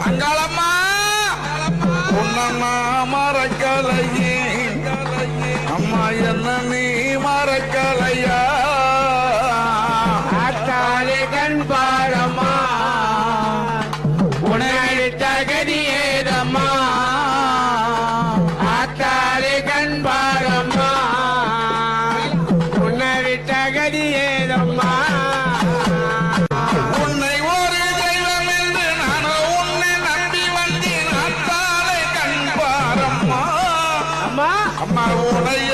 அங்காளம்மா உன்னம்மா மறக்கலையே அம்மா என்ன நீ மறக்கலையா ஆத்தாலே கண் பாரம்மா உணவு தகதியேதம்மா ஆத்தாலே கண் பாரம்மா உணவு தகதியேதம்மா உன்னை ஒரு தெய்வம் என்று நானும் உன்னை நம்பி வந்தேன் ஆத்தாலே கண் பாரம்மா அம்மா அம்மா உடைய